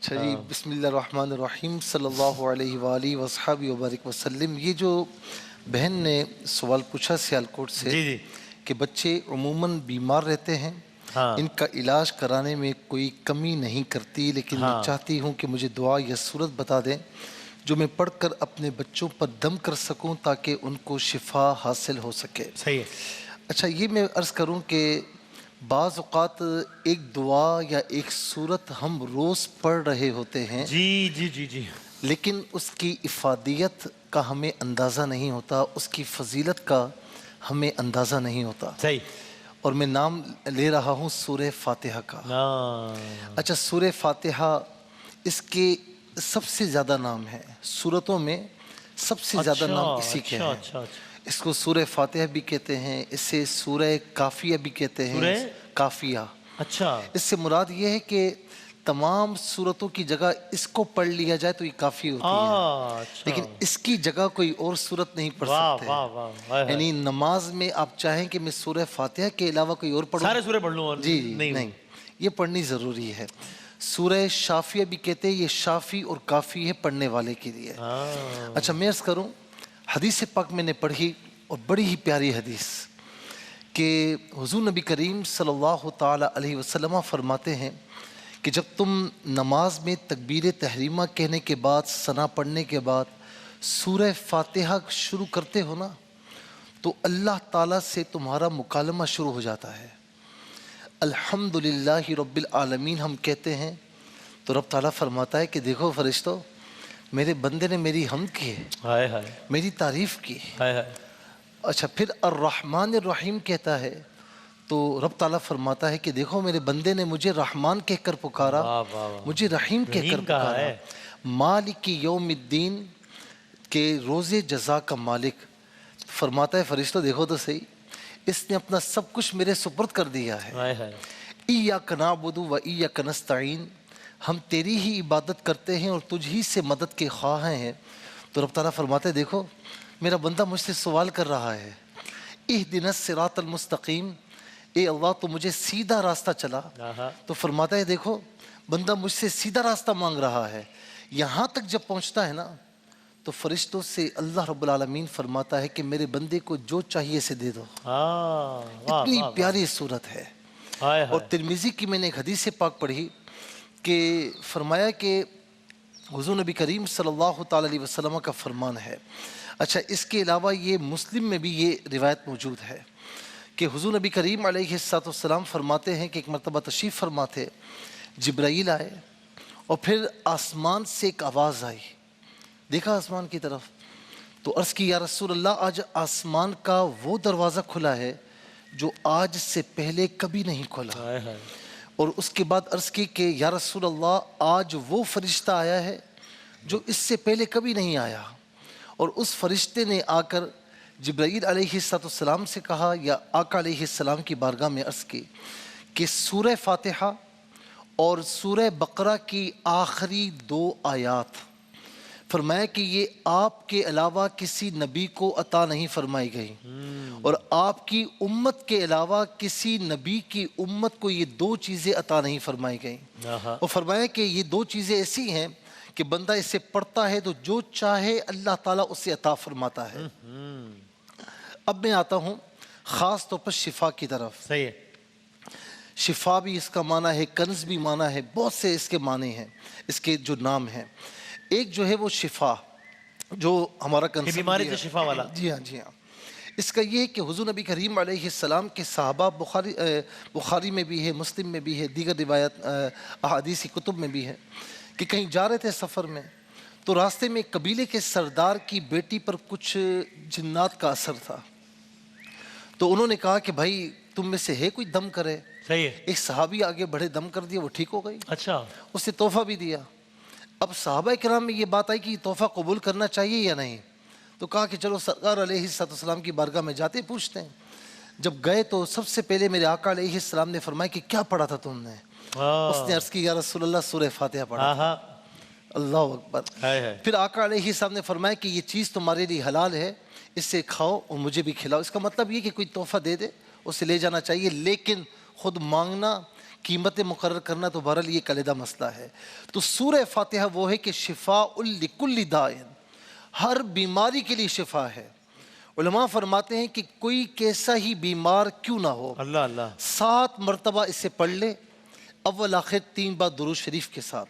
اچھا جی، بسم اللہ الرحمن الرحیم، صلی اللہ علیہ وآلہ وصحبہ وبارک وسلم۔ یہ جو بہن نے سوال پوچھا سیالکوٹ سے جی جی کہ بچے عموماً بیمار رہتے ہیں، ہاں ان کا علاج کرانے میں کوئی کمی نہیں کرتی، لیکن میں ہاں چاہتی ہوں کہ مجھے دعا یا صورت بتا دیں جو میں پڑھ کر اپنے بچوں پر دم کر سکوں تاکہ ان کو شفا حاصل ہو سکے۔ صحیح ہے۔ اچھا، یہ میں عرض کروں کہ بعض اوقات ایک دعا یا ایک صورت ہم روز پڑھ رہے ہوتے ہیں، جی جی جی جی لیکن اس کی افادیت کا ہمیں اندازہ نہیں ہوتا، اس کی فضیلت کا ہمیں اندازہ نہیں ہوتا۔ صحیح۔ اور میں نام لے رہا ہوں سورہ فاتحہ کا۔ اچھا، سورہ فاتحہ اس کے سب سے زیادہ نام ہے، سورتوں میں سب سے زیادہ نام اسی کے ہیں۔ اچھا اس کو سورہ فاتحہ بھی کہتے ہیں، اسے سورہ کافیہ بھی کہتے ہیں، سورہ کافیہ۔ اچھا اس سے مراد یہ ہے کہ تمام سورتوں کی جگہ اس کو پڑھ لیا جائے تو یہ کافی ہوتی ہے، اچھا لیکن اس کی جگہ کوئی اور سورت نہیں پڑھ واہ سکتے۔ واہ واہ ہائے ہائے۔ یعنی نماز میں آپ چاہیں کہ میں سورہ فاتحہ کے علاوہ کوئی اور پڑھوں، سارے سورے پڑھ لوں اور جی نہیں، یہ پڑھنی ضروری ہے۔ سورہ شافیہ بھی کہتے ہیں، یہ شافی اور کافی ہے پڑھنے والے کے لیے۔ اچھا، میں عرض کروں، حدیث پاک میں نے پڑھی اور بڑی ہی پیاری حدیث کہ حضور نبی کریم صلی اللہ تعالی علیہ وسلم فرماتے ہیں کہ جب تم نماز میں تکبیر تحریمہ کہنے کے بعد، ثنا پڑھنے کے بعد سورہ فاتحہ شروع کرتے ہو نا، تو اللہ تعالیٰ سے تمہارا مکالمہ شروع ہو جاتا ہے۔ الحمدللہ رب العالمین ہم کہتے ہیں تو رب تعالیٰ فرماتا ہے کہ دیکھو فرشتو، میرے بندے نے میری حمد کی ہے، ہائے ہائے میری تعریف کی۔ ہائے ہائے۔ اچھا، پھر الرحمن الرحیم کہتا ہے تو رب تعالیٰ فرماتا ہے کہ دیکھو میرے بندے نے مجھے رحمان کہہ کر پکارا، واہ واہ واہ۔ مجھے رحیم کہہ کر رحیم کہا پکارا۔ ہے۔ مالک یوم الدین کے روز جزا کا مالک فرماتا ہے فرشتوں دیکھو تو صحیح، اس نے اپنا سب کچھ میرے سپرد کر دیا ہے۔ ہائے ہائے۔ ایاک نعبد و ایاک نستعین، ہم تیری ہی عبادت کرتے ہیں اور تجھ ہی سے مدد کے خواہ ہیں۔ تو رب تعالیٰ فرماتے ہیں دیکھو میرا بندہ مجھ سے سوال کر رہا ہے، اہدنا الصراط المستقیم، اے اللہ تو مجھے سیدھا راستہ چلا۔ تو فرماتا ہے دیکھو بندہ مجھ سے سیدھا راستہ مانگ رہا ہے، یہاں تک جب پہنچتا ہے نا تو فرشتوں سے اللہ رب العالمین فرماتا ہے کہ میرے بندے کو جو چاہیے سے دے دو۔ اتنی پیاری صورت ہے۔ اور ترمذی کی میں نے ایک حدیث پاک پڑھی کہ فرمایا کہ حضور نبی کریم صلی اللہ تعالی علیہ وسلم کا فرمان ہے۔ اچھا، اس کے علاوہ یہ مسلم میں بھی یہ روایت موجود ہے کہ حضور نبی کریم علیہ السلام فرماتے ہیں کہ ایک مرتبہ تشریف فرما تھے، جبرائیل آئے اور پھر آسمان سے ایک آواز آئی، دیکھا آسمان کی طرف تو عرض کی یا رسول اللہ آج آسمان کا وہ دروازہ کھلا ہے جو آج سے پہلے کبھی نہیں کھلا۔ اور اس کے بعد عرض کی کہ یا رسول اللہ آج وہ فرشتہ آیا ہے جو اس سے پہلے کبھی نہیں آیا۔ اور اس فرشتے نے آ کر جبرائیل علیہ السلام سے کہا یا آقا علیہ السلام کی بارگاہ میں عرض کی کہ سورہ فاتحہ اور سورہ بقرہ کی آخری 2 آیات فرمایا کہ یہ آپ کے علاوہ کسی نبی کو عطا نہیں فرمائی گئی، اور آپ کی امت کے علاوہ کسی نبی کی امت کو یہ 2 چیزیں عطا نہیں فرمائی گئیں۔ اور فرمایا کہ یہ 2 چیزیں ایسی ہیں کہ بندہ اسے پڑھتا ہے تو جو چاہے اللہ تعالیٰ اسے عطا فرماتا ہے۔ اب میں آتا ہوں خاص طور پر شفا کی طرف۔ صحیح ہے۔ شفا بھی اس کا معنی ہے، کنز بھی معنی ہے، بہت سے اس کے معنی ہیں، اس کے جو نام ہیں۔ ایک جو ہے وہ شفا جو ہمارا کنسپٹ بیماری سے شفا والا۔ جی ہاں جی ہاں، اس کا یہ ہے کہ حضور نبی کریم علیہ السلام کے صحابہ بخاری میں بھی ہے، مسلم میں بھی ہے، دیگر روایت احادیثی کتب میں بھی ہے کہ کہیں جا رہے تھے سفر میں تو راستے میں ایک قبیلے کے سردار کی بیٹی پر کچھ جنات کا اثر تھا، تو انہوں نے کہا کہ بھائی تم میں سے ہے کوئی دم کرے؟ صحیح ہے۔ ایک صحابی آگے بڑھے، دم کر دیا، وہ ٹھیک ہو گئی، اچھا اس نے تحفہ بھی دیا۔ اب صحابہ کرام میں یہ بات آئی کہ یہ تحفہ قبول کرنا چاہیے یا نہیں، تو کہا کہ چلو سرکار علیہ السلام کی بارگاہ میں جاتے پوچھتے ہیں۔ جب گئے تو سب سے پہلے میرے آقا علیہ السلام نے فرمایا کہ کیا پڑھا تھا تم نے؟ اس نے عرض کی یا رسول اللہ سورہ فاتحہ پڑھا تھا۔ اللہ اکبر۔ پھر آقا علیہ السلام نے فرمایا کہ یہ چیز تمہارے لیے حلال ہے، اس سے کھاؤ اور مجھے بھی کھلاؤ۔ اس کا مطلب یہ کہ کوئی تحفہ دے دے اسے لے جانا چاہیے، لیکن خود مانگنا قیمتیں مقرر کرنا تو بہرحال یہ کلیدہ مسئلہ ہے. تو سورہ فاتحہ وہ ہے کہ شفاء لکل داء، ہر بیماری کے لیے شفا ہے. علماء فرماتے ہیں کہ کوئی کیسا ہی بیمار کیوں نہ ہو، اللہ اللہ 7 مرتبہ اسے پڑھ لے، اول آخر 3 بار درود شریف کے ساتھ.